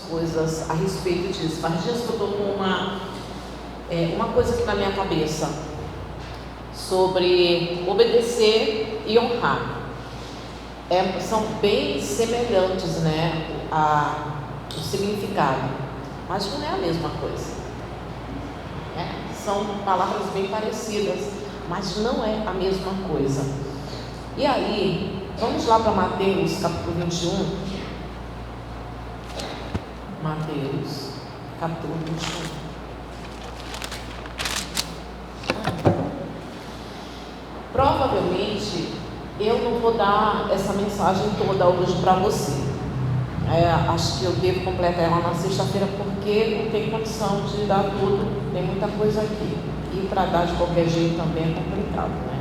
coisas a respeito disso. Faz dias que eu estou com uma coisa aqui na minha cabeça sobre obedecer e honrar. São bem semelhantes, né, o significado, mas não é a mesma coisa. São palavras bem parecidas, mas não é a mesma coisa. E aí, vamos lá para Mateus capítulo 21. Mateus capítulo 21. Provavelmente eu não vou dar essa mensagem toda hoje para você. Acho que eu devo completar ela na sexta-feira, porque não tem condição de dar tudo, tem muita coisa aqui. E para dar de qualquer jeito também é complicado, né?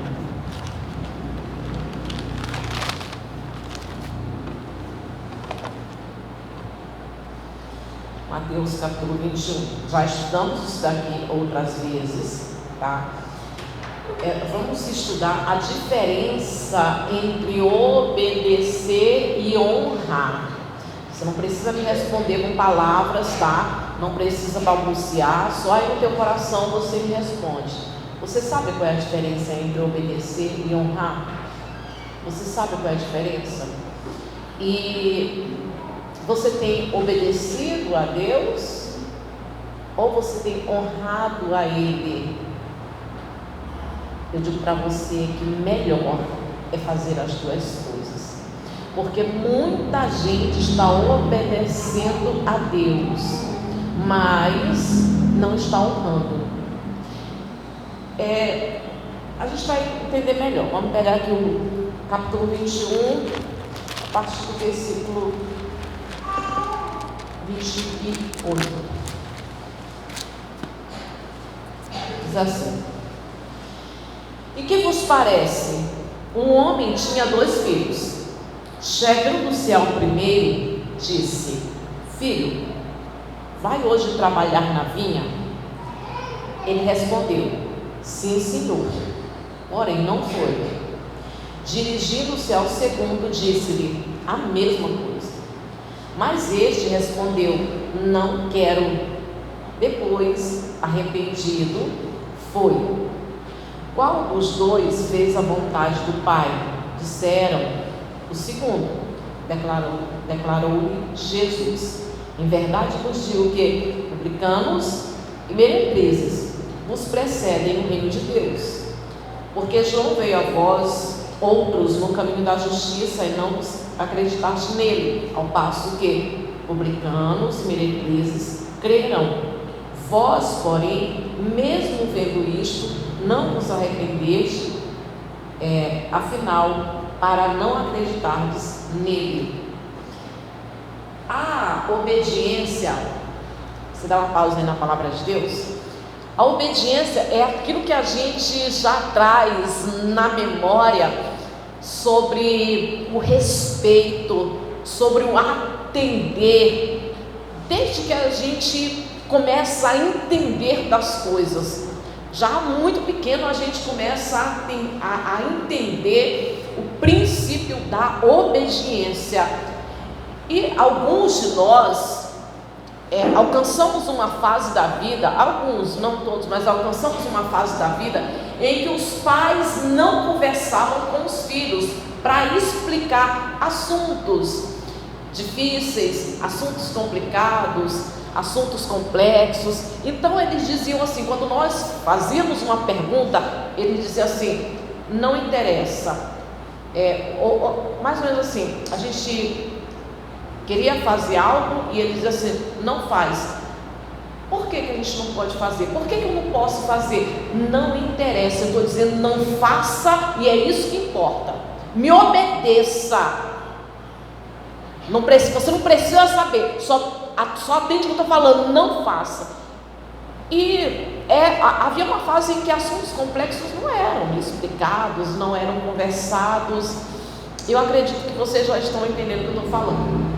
Mateus capítulo 21. Já estudamos isso daqui outras vezes, tá? Vamos estudar a diferença entre obedecer e honrar. Você não precisa me responder com palavras, tá? Não precisa balbuciar, só aí no teu coração você me responde. Você sabe qual é a diferença entre obedecer e honrar? Você sabe qual é a diferença? E você tem obedecido a Deus ou você tem honrado a Ele? Eu digo para você que melhor é fazer as duas coisas, porque muita gente está obedecendo a Deus, mas não está honrando. A gente vai entender melhor. Vamos pegar aqui o capítulo 21, a partir do versículo 28. Diz assim: E que vos parece? Um homem tinha 2 filhos. Chegando-se ao primeiro, disse: Filho, vai hoje trabalhar na vinha? Ele respondeu: Sim, senhor. Porém não foi. Dirigindo-se ao segundo, disse-lhe a mesma coisa. Mas este respondeu: Não quero. Depois, arrependido, foi. Qual dos 2 fez a vontade do Pai? Disseram: o segundo. Declarou-lhe Jesus: Em verdade vos digo que publicanos e meretrizes vos precedem no reino de Deus. Porque João veio a vós outros no caminho da justiça e não vos acreditaste nele, ao passo que publicanos e meretrizes crerão. Vós, porém, mesmo vendo isto, não vos arrependeste, afinal, para não acreditardes nele. A obediência, você dá uma pausa aí na palavra de Deus. A obediência é aquilo que a gente já traz na memória sobre o respeito, sobre o atender, desde que a gente começa a entender das coisas. Já muito pequeno a gente começa a entender o princípio da obediência. E alguns de nós alcançamos uma fase da vida, alguns, não todos, mas alcançamos uma fase da vida em que os pais não conversavam com os filhos para explicar assuntos difíceis, assuntos complicados, assuntos complexos. Então eles diziam assim, quando nós fazíamos uma pergunta, eles diziam assim: não interessa. Mais ou menos assim, a gente queria fazer algo e ele dizia assim: não faz. Por que a gente não pode fazer? Por que eu não posso fazer? Não interessa, eu estou dizendo não faça, e é isso que importa. Me obedeça. Você não precisa saber, só atende o que eu estou falando, não faça. E havia uma fase em que assuntos complexos não eram explicados, não eram conversados. Eu acredito que vocês já estão entendendo o que eu estou falando.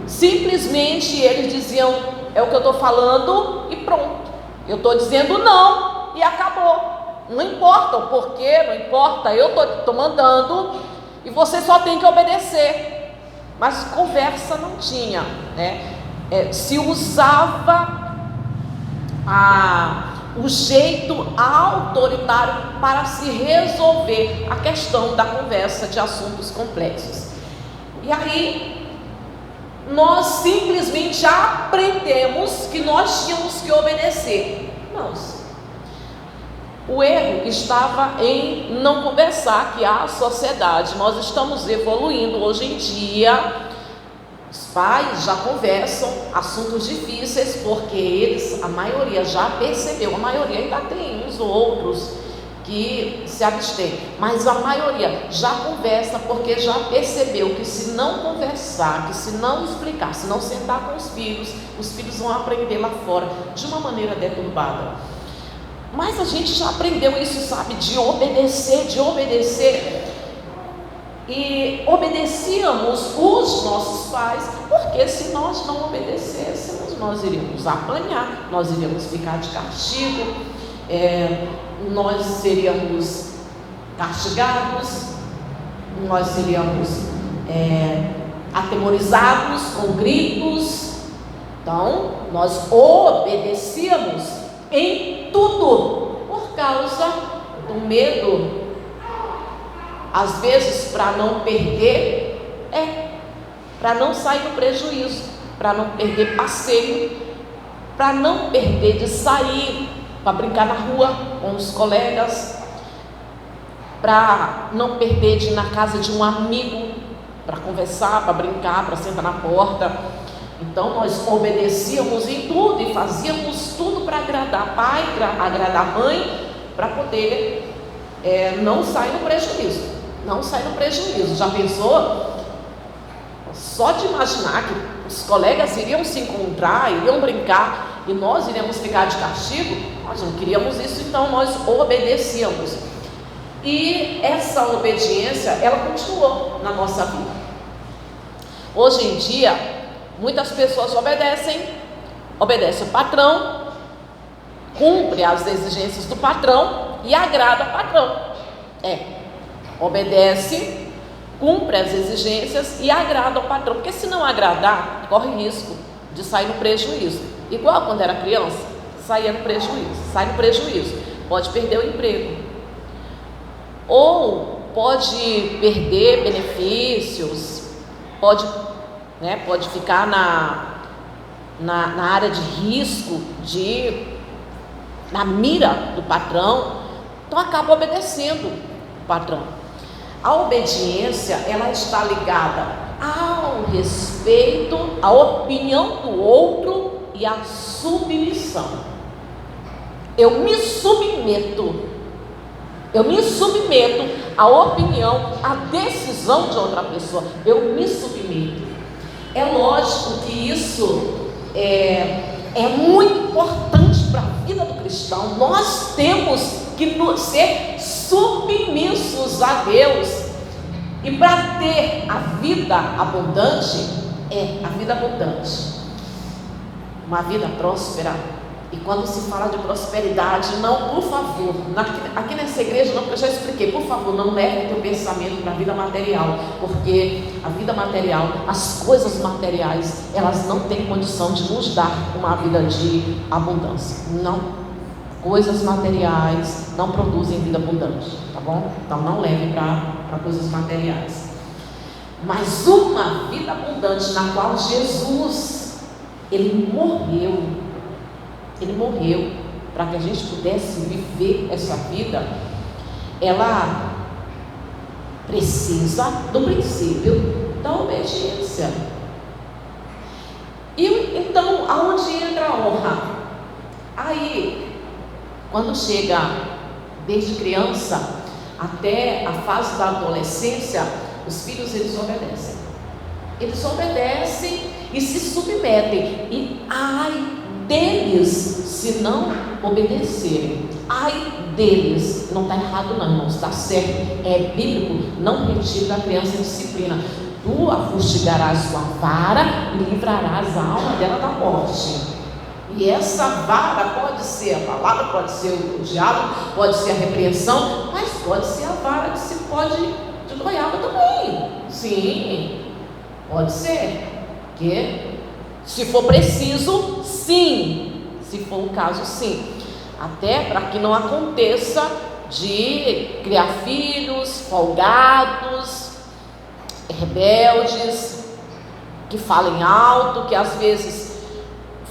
Simplesmente eles diziam: é o que eu estou falando e pronto. Eu estou dizendo não e acabou. Não importa o porquê, não importa, eu estou mandando e você só tem que obedecer. Mas conversa não tinha, né? se usava o jeito autoritário para se resolver a questão da conversa de assuntos complexos. E aí nós simplesmente aprendemos que nós tínhamos que obedecer. Irmãos, o erro estava em não conversar, que a sociedade, nós estamos evoluindo hoje em dia. Os pais já conversam assuntos difíceis, porque eles, a maioria já percebeu, a maioria ainda tem uns ou outros que se abstêm, mas a maioria já conversa porque já percebeu que se não conversar, que se não explicar, se não sentar com os filhos vão aprender lá fora de uma maneira deturbada. Mas a gente já aprendeu isso, sabe, de obedecer, e obedecíamos os nossos pais, porque se nós não obedecêssemos, nós iríamos apanhar, nós iríamos ficar de castigo, nós seríamos castigados, nós seríamos atemorizados com gritos. Então nós obedecíamos em tudo, por causa do medo, às vezes para não perder, para não sair no prejuízo, para não perder passeio, para não perder de sair para brincar na rua com os colegas, para não perder de ir na casa de um amigo para conversar, para brincar, para sentar na porta. Então nós obedecíamos em tudo e fazíamos tudo para agradar pai, agradar mãe, para poder não sair no prejuízo. Já pensou? Só de imaginar que os colegas iriam se encontrar, iriam brincar e nós iríamos ficar de castigo, nós não queríamos isso, então nós obedecíamos. E essa obediência, ela continuou na nossa vida. Hoje em dia, muitas pessoas obedecem o patrão, cumpre as exigências do patrão e agrada o patrão. Obedece, cumpre as exigências e agrada o patrão, porque se não agradar, corre risco de sair no prejuízo. Igual quando era criança, sai no prejuízo, pode perder o emprego, ou pode perder benefícios, pode ficar na área de risco, na mira do patrão. Então acaba obedecendo o patrão. A obediência, ela está ligada ao respeito, à opinião do outro e à submissão. Eu me submeto à opinião, à decisão de outra pessoa. Eu me submeto. É lógico que isso é muito importante para a vida do cristão. Nós temos que ser submissos a Deus. E para ter a vida abundante, uma vida próspera. E quando se fala de prosperidade, não, por favor, aqui nessa igreja não, porque eu já expliquei, por favor, não leve o teu pensamento para a vida material, porque a vida material, as coisas materiais, elas não têm condição de nos dar uma vida de abundância. Não. Coisas materiais não produzem vida abundante, tá bom? Então não leve para coisas materiais. Mas uma vida abundante na qual Jesus, Ele morreu para que a gente pudesse viver essa vida, ela precisa do princípio da obediência. E então, aonde entra a honra? Aí, quando chega desde criança até a fase da adolescência, os filhos eles obedecem e se submetem, e ai deles se não obedecerem, ai deles. Não está errado não, irmãos, está certo, é bíblico. Não retire da criança a disciplina. Tu a fustigarás com a vara e livrarás a alma dela da morte. E essa vara pode ser a palavra, pode ser o diálogo, pode ser a repreensão, mas pode ser a vara que se pode de goiaba também. Sim, pode ser. Que Se for preciso, sim. Se for o caso, sim. Até para que não aconteça de criar filhos folgados, rebeldes, que falem alto, que às vezes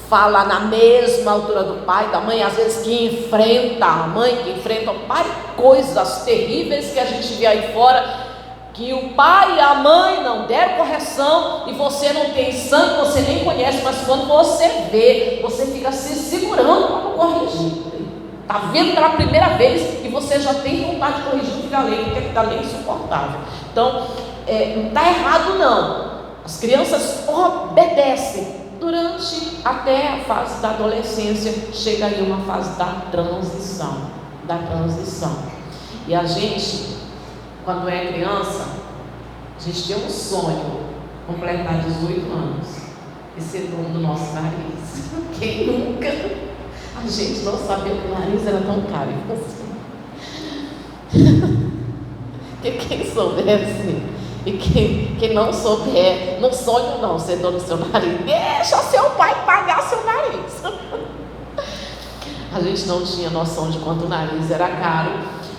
fala na mesma altura do pai, da mãe, às vezes que enfrenta a mãe, que enfrenta o pai, coisas terríveis que a gente vê aí fora, que o pai e a mãe não deram correção e você não tem sangue, você nem conhece, mas quando você vê, você fica se segurando para não corrigir. Está vendo pela primeira vez e você já tem vontade de corrigir o filho alheio, porque aquilo ali é insuportável. Então, não está errado não. As crianças obedecem durante até a fase da adolescência, chega aí uma fase da transição. E a gente, quando é criança, a gente tem um sonho, completar 18 anos e ser dono do nosso nariz. Quem nunca? A gente não sabia que o nariz era tão caro assim. Que quem soubesse e quem não souber, não sonha não ser dono do seu nariz, deixa seu pai pagar seu nariz. A gente não tinha noção de quanto o nariz era caro,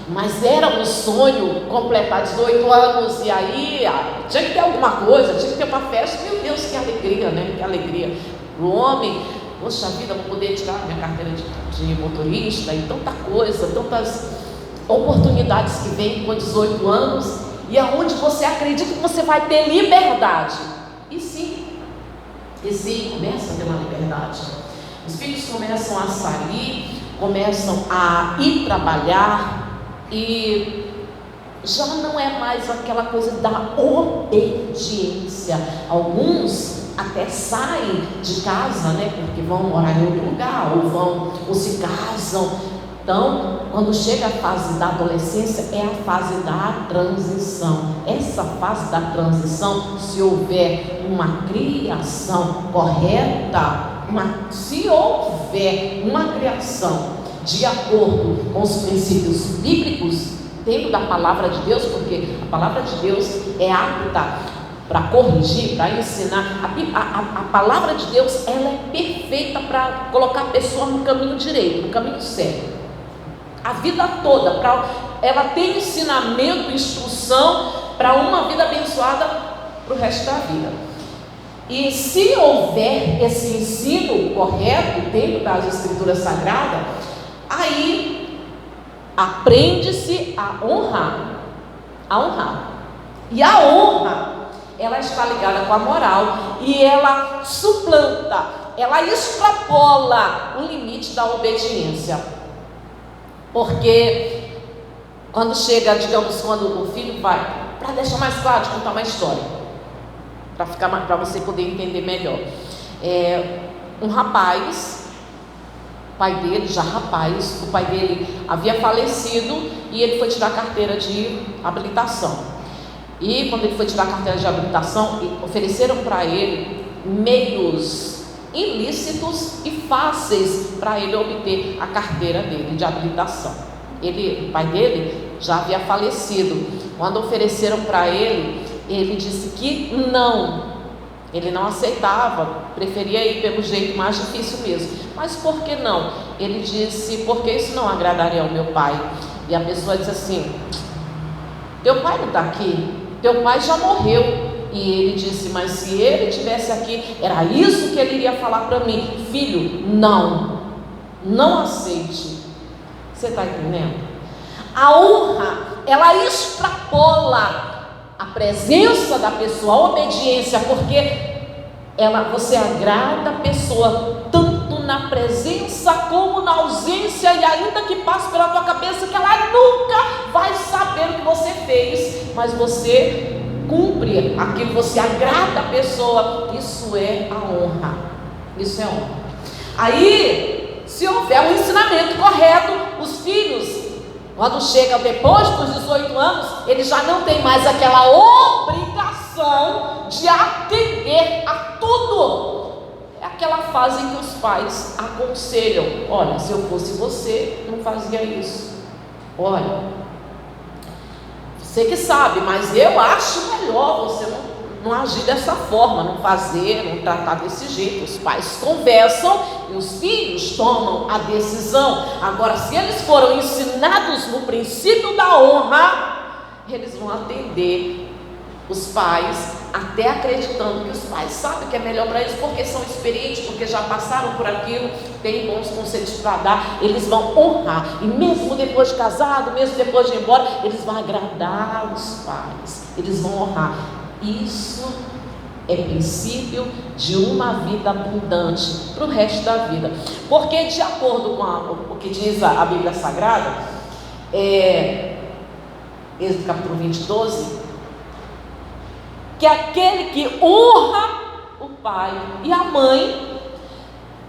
mas era um sonho completar 18 anos e aí tinha que ter alguma coisa, tinha que ter uma festa. Meu Deus, que alegria, né? Que alegria. O homem, poxa vida, vou poder tirar minha carteira de motorista e tanta coisa, tantas oportunidades que vêm com 18 anos e aonde você acredita que você vai ter liberdade. E sim, começa a ter uma liberdade. Os filhos começam a sair, começam a ir trabalhar e já não é mais aquela coisa da obediência. Alguns até saem de casa, né, porque vão morar em outro lugar, ou se casam. Então, quando chega a fase da adolescência, é a fase da transição. Essa fase da transição, se houver uma criação correta, se houver uma criação de acordo com os princípios bíblicos, dentro da palavra de Deus, porque a palavra de Deus é apta para corrigir, para ensinar. A palavra de Deus, ela é perfeita para colocar a pessoa no caminho direito, no caminho certo. A vida toda, ela tem ensinamento, instrução para uma vida abençoada para o resto da vida. E se houver esse ensino correto dentro das Escrituras Sagradas, aí aprende-se a honrar. E a honra, ela está ligada com a moral e ela suplanta, ela extrapola o limite da obediência. Porque quando chega, digamos, quando o filho vai, para deixar mais claro, de contar uma história, para você poder entender melhor. Um rapaz, o pai dele havia falecido e ele foi tirar a carteira de habilitação. E quando ele foi tirar a carteira de habilitação, ofereceram para ele meios ilícitos e fáceis para ele obter a carteira dele de habilitação. O pai dele já havia falecido. Quando ofereceram para ele, ele disse que ele não aceitava, preferia ir pelo jeito mais difícil mesmo. Mas por que não? Ele disse, porque isso não agradaria ao meu pai. E a pessoa disse assim: teu pai não está aqui, teu pai já morreu. E ele disse, mas se ele estivesse aqui, era isso que ele iria falar para mim: filho, não aceite. Você está entendendo? A honra, ela extrapola a presença da pessoa, a obediência, porque você agrada a pessoa tanto na presença como na ausência, e ainda que passe pela tua cabeça que ela nunca vai saber o que você fez, mas você cumpre aquilo, você agrada a pessoa. Isso é a honra. Aí, se houver um ensinamento correto, os filhos, quando chegam depois dos 18 anos, eles já não têm mais aquela obrigação de atender a tudo. É aquela fase em que os pais aconselham: olha, se eu fosse você, não fazia isso. Olha, você que sabe, mas eu acho melhor você não agir dessa forma, não fazer, não tratar desse jeito. Os pais conversam e os filhos tomam a decisão. Agora, se eles foram ensinados no princípio da honra, eles vão atender os pais, até acreditando que os pais sabem que é melhor para eles, porque são experientes, porque já passaram por aquilo, têm bons conselhos para dar. Eles vão honrar, e mesmo depois de casado, mesmo depois de ir embora, eles vão agradar os pais, eles vão honrar. Isso é princípio de uma vida abundante para o resto da vida, porque de acordo com o que diz a Bíblia Sagrada, Êxodo capítulo 20, 12, que aquele que honra o pai e a mãe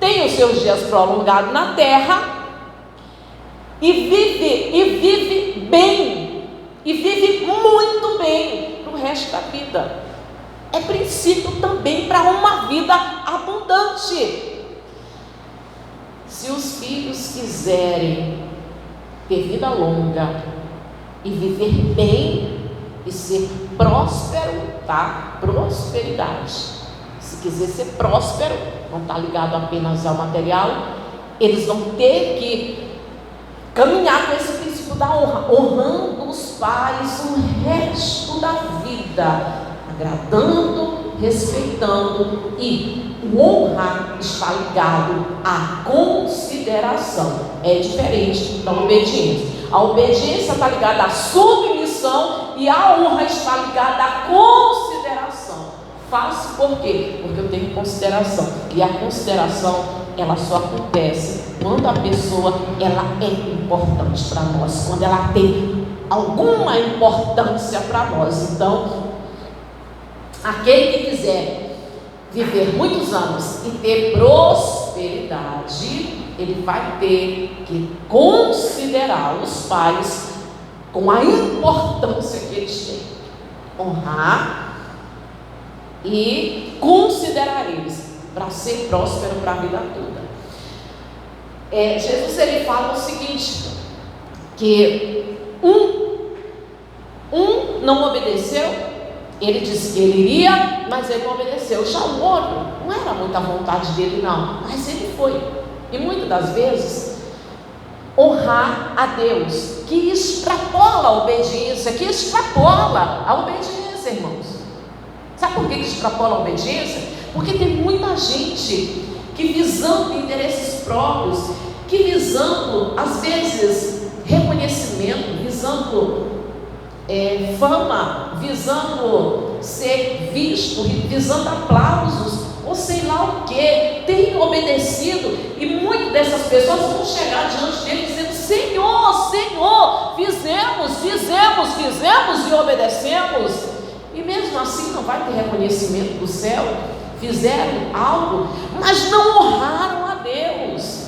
tem os seus dias prolongados na terra e vive bem, e vive muito bem para o resto da vida. É princípio também para uma vida abundante. Se os filhos quiserem ter vida longa e viver bem e ser próspero, tá? Prosperidade. Se quiser ser próspero, não está ligado apenas ao material, eles vão ter que caminhar com esse princípio da honra, honrando os pais o resto da vida, agradando, respeitando, e o honrar está ligado à consideração. É diferente da obediência. A obediência está ligada à submissão e a honra está ligada à consideração. Faço por quê? Porque eu tenho consideração, e a consideração ela só acontece quando a pessoa ela é importante para nós, quando ela tem alguma importância para nós. Então, aquele que quiser viver muitos anos e ter prosperidade, ele vai ter que considerar os pais com a importância que eles têm, honrar e considerar eles para ser próspero para a vida toda. Jesus ele fala o seguinte, que um não obedeceu. Ele disse que ele iria, mas ele não obedeceu. Já o outro, não era muita vontade dele não, mas ele foi. E muitas das vezes, honrar a Deus, que extrapola a obediência, irmãos. Sabe por que extrapola a obediência? Porque tem muita gente que, visando interesses próprios, que visando, às vezes, reconhecimento, visando fama, visando ser visto, visando aplausos, ou sei lá o que, tem obedecido, e muitas dessas pessoas vão chegar diante dele dizendo: Senhor, Senhor, fizemos e obedecemos, e mesmo assim não vai ter reconhecimento do céu. Fizeram algo, mas não honraram a Deus.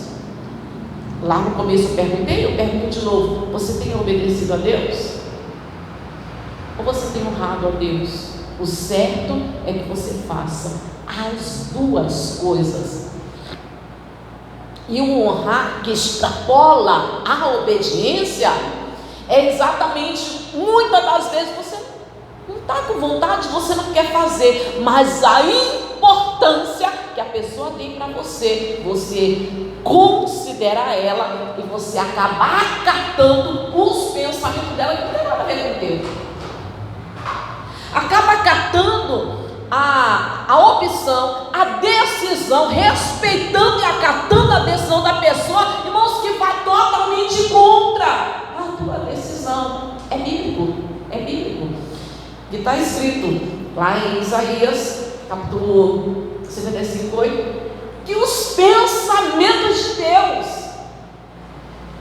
Lá no começo eu pergunto de novo: você tem obedecido a Deus? Ou você tem honrado a Deus? O certo é que você faça as duas coisas. E o honrar que extrapola a obediência é exatamente, muitas das vezes você não está com vontade, você não quer fazer, mas a importância que a pessoa tem para você, você considera ela e você acaba acatando os pensamentos dela, que não tem nada a ver com Deus. Acaba acatando a opção, a decisão, respeitando e acatando a decisão da pessoa, irmãos, que vai totalmente contra a tua decisão. É bíblico. Que está escrito lá em Isaías, capítulo 55:8, que os pensamentos de Deus,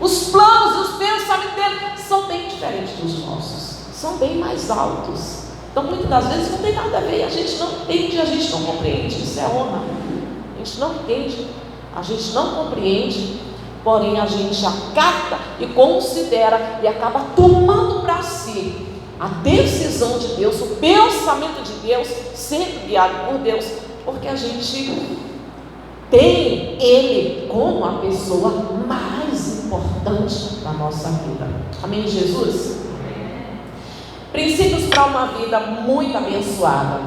os planos e os pensamentos dele são bem diferentes dos nossos, são bem mais altos. Então muitas das vezes não tem nada a ver, a gente não entende, a gente não compreende. Isso é honra. A gente não entende, a gente não compreende, porém a gente acata e considera e acaba tomando para si a decisão de Deus, o pensamento de Deus, sendo guiado por Deus, porque a gente tem Ele como a pessoa mais importante da nossa vida. Amém, Jesus? Princípios para uma vida muito abençoada.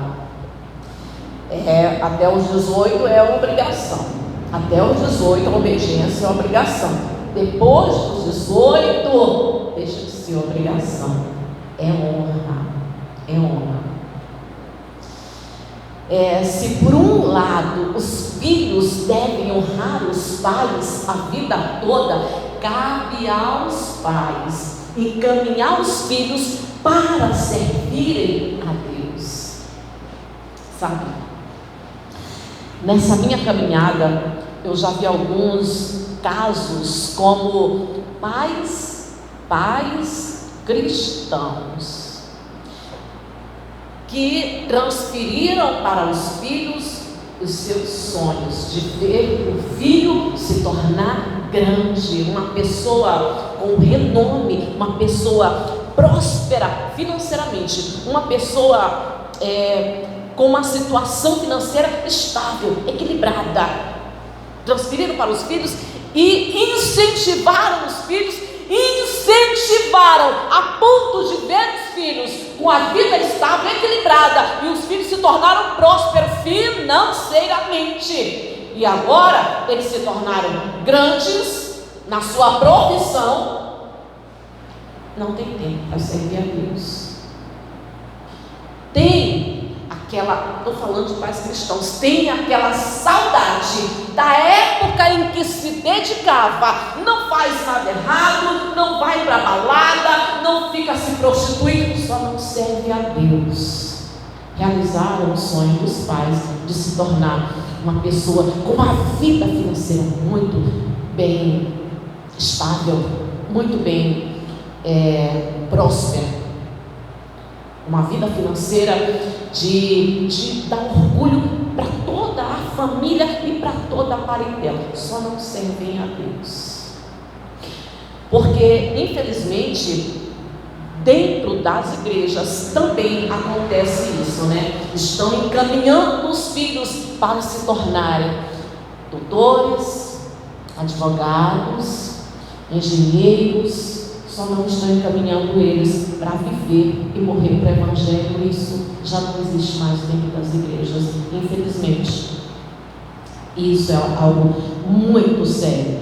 Até os 18 é obrigação. Até os 18 a obediência é obrigação. Depois dos 18, deixa de ser obrigação. É honra. É honra. Se por um lado os filhos devem honrar os pais a vida toda, cabe aos pais encaminhar os filhos para servirem a Deus. Sabe? Nessa minha caminhada, eu já vi alguns casos como pais cristãos que transferiram para os filhos os seus sonhos de ver o filho se tornar grande, uma pessoa com renome, uma pessoa próspera financeiramente, uma pessoa com uma situação financeira estável, equilibrada. Transferiram para os filhos e incentivaram os filhos, a ponto de ver os filhos com a vida estável, equilibrada, e os filhos se tornaram prósperos financeiramente, e agora eles se tornaram grandes na sua profissão. Não tem tempo para servir a Deus. Estou falando de pais cristãos, tem aquela saudade da época em que se dedicava, não faz nada errado, não vai para balada, não fica se prostituindo, só não serve a Deus. Realizaram o sonho dos pais de se tornar uma pessoa com uma vida financeira muito bem estável, muito bem próspera. Uma vida financeira de dar orgulho para toda a família e para toda a parentela. Só não servem a Deus. Porque, infelizmente, dentro das igrejas também acontece isso, né? Estão encaminhando os filhos para se tornarem doutores, advogados, engenheiros. Só não estão encaminhando eles para viver e morrer para o Evangelho. Isso já não existe mais dentro das igrejas, infelizmente. Isso é algo muito sério.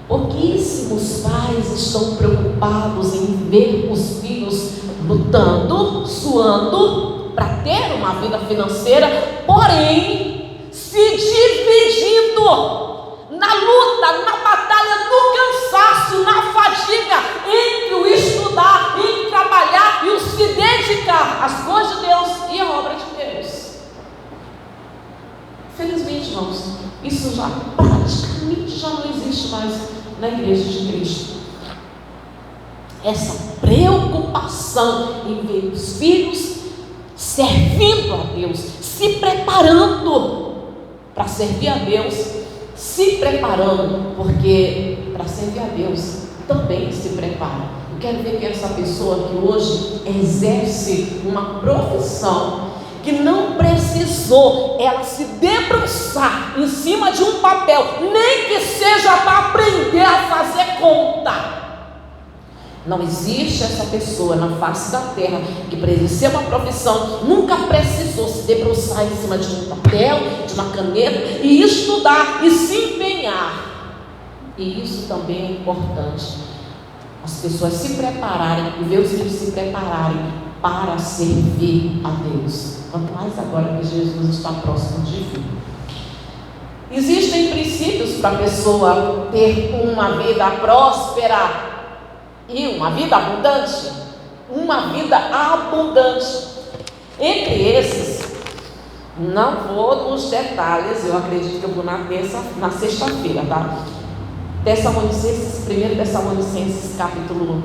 Pouquíssimos pais estão preocupados em ver os filhos lutando, suando, para ter uma vida financeira, porém se dividindo na luta, na batalha, no cansaço, na fadiga, entre o estudar, em trabalhar e o se dedicar às coisas de Deus e à obra de Deus. Felizmente, irmãos, isso já praticamente já não existe mais na igreja de Cristo. Essa preocupação em ver os filhos servindo a Deus, se preparando para servir a Deus, se preparando, porque para servir a Deus também se prepara. Eu quero ver que essa pessoa que hoje exerce uma profissão que não precisou ela se debruçar em cima de um papel, nem que seja para aprender a fazer conta. Não existe essa pessoa na face da terra que para exercer uma profissão nunca precisou se debruçar em cima de um papel, de uma caneta e estudar e se empenhar. E isso também é importante. As pessoas se prepararem e ver os filhos se prepararem para servir a Deus. Quanto mais agora que Jesus está próximo de vir. Existem princípios para a pessoa ter uma vida próspera e uma vida abundante. Uma vida abundante. Entre esses, não vou nos detalhes, eu acredito que eu vou na sexta-feira, tá? 1 Tessalonicenses capítulo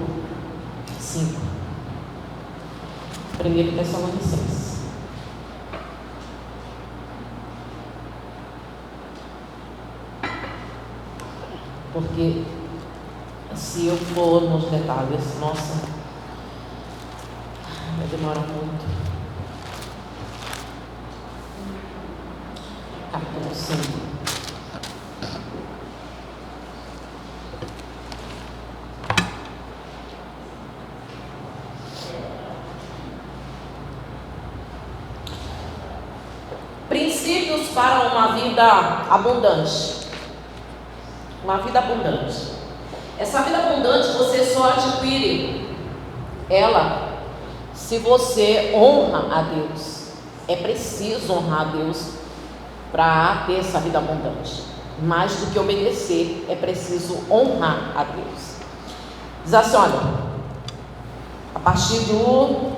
5. 1 Tessalonicenses. Porque se eu for nos detalhes, nossa, vai demorar muito. Capítulo 5. para uma vida abundante. Uma vida abundante. Essa vida abundante você só adquire ela se você honra a Deus. É preciso honrar a Deus para ter essa vida abundante. Mais do que obedecer, é preciso honrar a Deus. Diz assim, olha, a partir do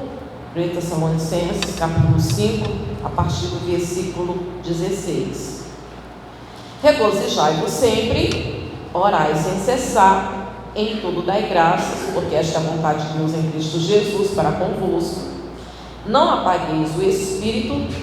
1 Tessalonicenses, capítulo 5, a partir do versículo 16. Regozijai-vos sempre, orai sem cessar, em tudo dai graças, porque esta é a vontade de Deus em Cristo Jesus para convosco. Não apagueis o Espírito,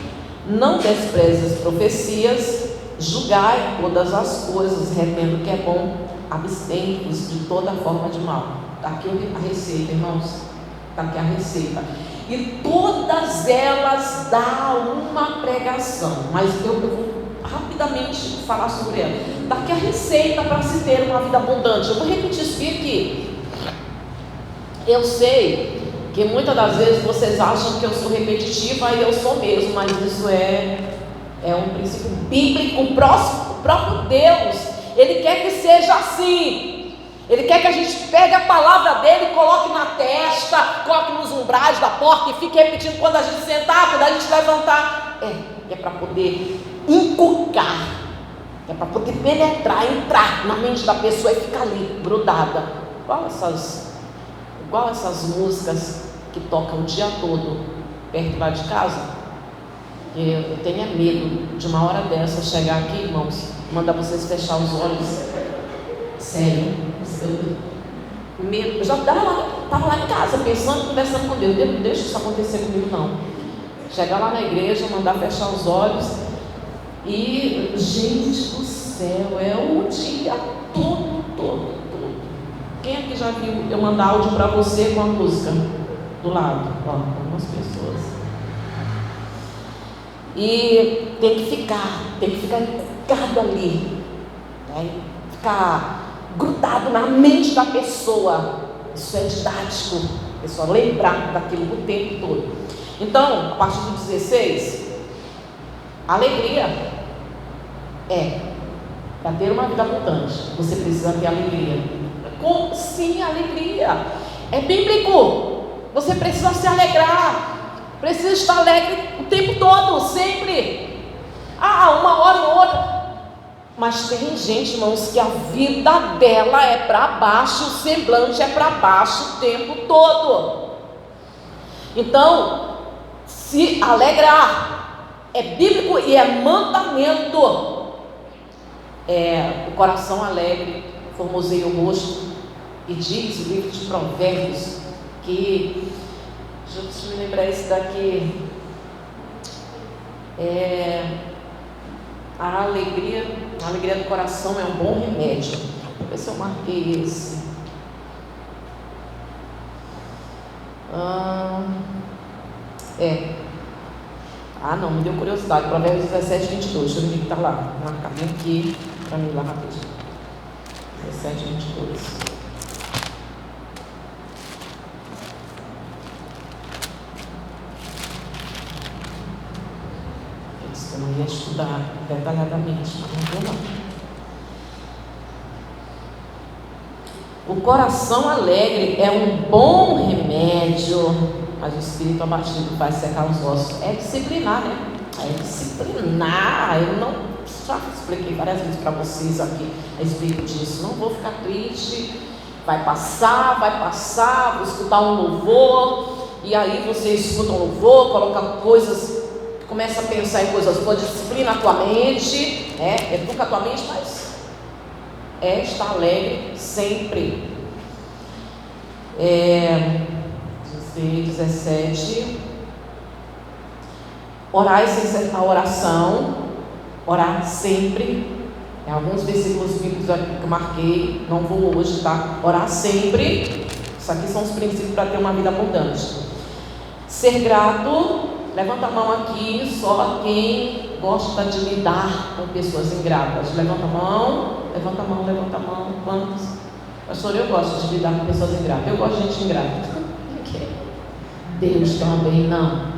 não desprezes as profecias, julgai todas as coisas, retendo o que é bom, abstende-vos de toda forma de mal. Está aqui a receita, irmãos. Está aqui a receita. E todas elas dão uma pregação, mas eu vou rapidamente falar sobre ela. Está aqui a receita para se ter uma vida abundante. Eu vou repetir isso aqui. Eu sei que muitas das vezes vocês acham que eu sou repetitiva e eu sou mesmo, mas isso é um princípio bíblico. O próprio Deus, Ele quer que seja assim. Ele quer que a gente pegue a palavra dele e coloque na testa, coloque nos umbrais da porta e fique repetindo quando a gente sentar, quando a gente levantar. É para poder inculcar, é para poder penetrar, entrar na mente da pessoa e ficar ali, grudada. Igual essas músicas que tocam o dia todo perto lá de casa. Eu tenho medo de uma hora dessa chegar aqui, irmãos, mandar vocês fechar os olhos. Sério, eu já estava lá em casa pensando, conversando com Deus. Deus, não deixa isso acontecer comigo não. Chegar lá na igreja, mandar fechar os olhos e, gente do céu, é o dia todo. Quem aqui já viu eu mandar áudio para você com a música do lado? Ó, algumas pessoas. E tem que ficar encucado ali, né? Ficar grudado na mente da pessoa. Isso é didático, a pessoa lembrar daquilo o tempo todo. Então, a partir do 16, alegria para ter uma vida abundante, você precisa ter alegria. Sim, alegria é bíblico. Você precisa se alegrar, precisa estar alegre o tempo todo, sempre. Uma hora ou outra. Mas tem gente, irmãos, que a vida dela é para baixo, o semblante é para baixo o tempo todo. Então, se alegrar é bíblico e é mandamento. O coração alegre formoseia o rosto. E diz o livro de Provérbios que, deixa eu me lembrar esse daqui, a alegria do coração é um bom remédio. Vou ver se eu marquei esse. Não, me deu curiosidade. Provérbios 17, 22. Deixa eu ver o que está lá. Vou marcar bem aqui para mim lá rapidinho. 17, 22. Eu não ia estudar detalhadamente, mas não vou não. O coração alegre é um bom remédio, mas o espírito abatido faz secar os ossos. É disciplinar, né? É disciplinar. Eu não já expliquei várias vezes para vocês aqui a respeito disso. Não vou ficar triste. Vai passar, vou escutar um louvor. E aí você escuta um louvor, coloca coisas, começa a pensar em coisas boas, disciplina a tua mente, educa a tua mente, mas estar alegre sempre. 17. Orai sem cessar a oração, orar sempre. Alguns versículos bíblicos aqui que eu marquei, não vou hoje, tá? Orar sempre. Isso aqui são os princípios para ter uma vida abundante. Ser grato. Levanta a mão aqui, só quem gosta de lidar com pessoas ingratas. Levanta a mão. Quantos? Pastor, eu gosto de lidar com pessoas ingratas. Eu gosto de gente ingrata. Deus também não.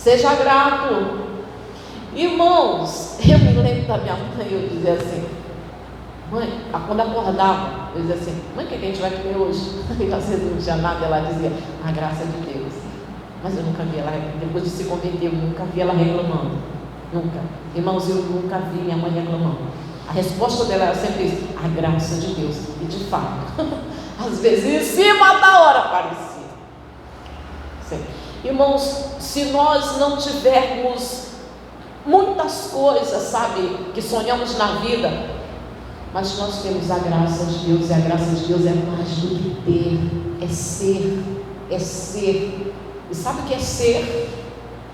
Seja grato. Irmãos, eu me lembro da minha mãe, eu dizia assim, mãe, quando acordava, eu dizia assim, mãe, o que a gente vai comer hoje? E às vezes não tinha nada, ela dizia, a graça de Deus. Mas eu nunca vi ela, depois de se converter, eu nunca vi ela reclamando. Nunca. Irmãos, eu nunca vi minha mãe reclamando. A resposta dela era sempre isso, a graça de Deus. E de fato, às vezes em cima da hora aparecia. Sim. Irmãos, se nós não tivermos muitas coisas, sabe, que sonhamos na vida, mas nós temos a graça de Deus, e a graça de Deus é mais do que ter, é ser, é ser. E sabe o que é ser?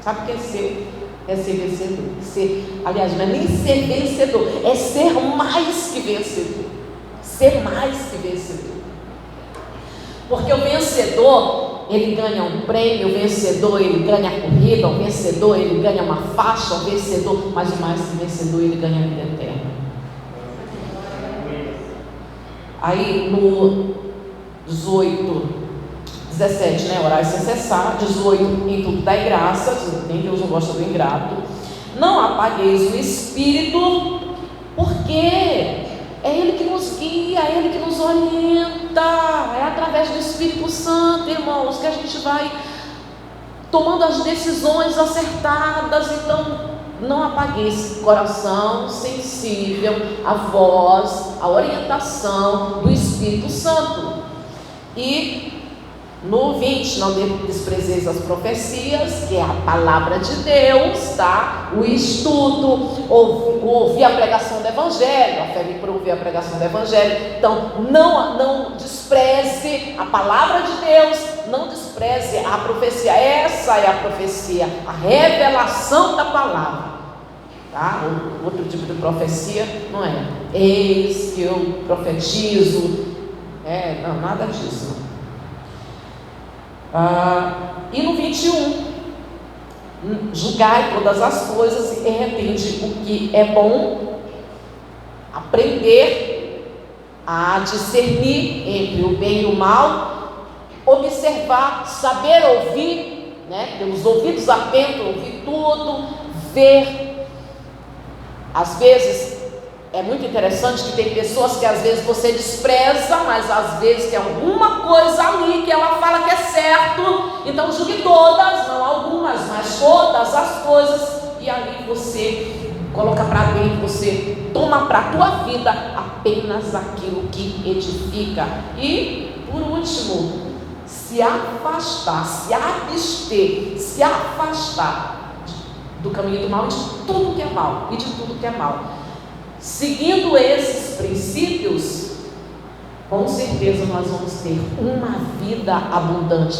Sabe o que é ser? É ser vencedor. Ser, aliás, não é nem ser vencedor, é ser mais que vencedor. Ser mais que vencedor. Porque o vencedor, ele ganha um prêmio, o vencedor, ele ganha a corrida, o vencedor, ele ganha uma faixa, o vencedor, mas o mais que vencedor, ele ganha a vida eterna. Aí no 17, né? Orar sem cessar. 18, em tudo dai graça. Nem Deus não gosta do ingrato. Não apagueis o Espírito, porque é Ele que nos guia, é Ele que nos orienta. É através do Espírito Santo, irmãos, que a gente vai tomando as decisões acertadas. Então, não apagueis coração sensível à voz, à orientação do Espírito Santo. E no 20, não desprezeis as profecias, que é a palavra de Deus, tá? O estudo, ouvir a pregação do Evangelho, a fé me para ouvir a pregação do Evangelho. Então, não despreze a palavra de Deus, não despreze a profecia. Essa é a profecia, a revelação da palavra, tá? Outro tipo de profecia não é, eis que eu profetizo, não, nada disso, não. E no 21, julgai todas as coisas e retende o que é bom, aprender a discernir entre o bem e o mal, observar, saber ouvir, né? Ter os ouvidos atentos, ouvir tudo, ver. Às vezes é muito interessante que tem pessoas que às vezes você despreza, mas às vezes tem alguma coisa ali que ela fala que é certo, então julgue todas, não algumas, mas todas as coisas, e ali você coloca para dentro, você toma para a tua vida apenas aquilo que edifica. E por último, se afastar, se abster, se afastar do caminho do mal e de tudo que é mal, Seguindo esses princípios, com certeza nós vamos ter uma vida abundante.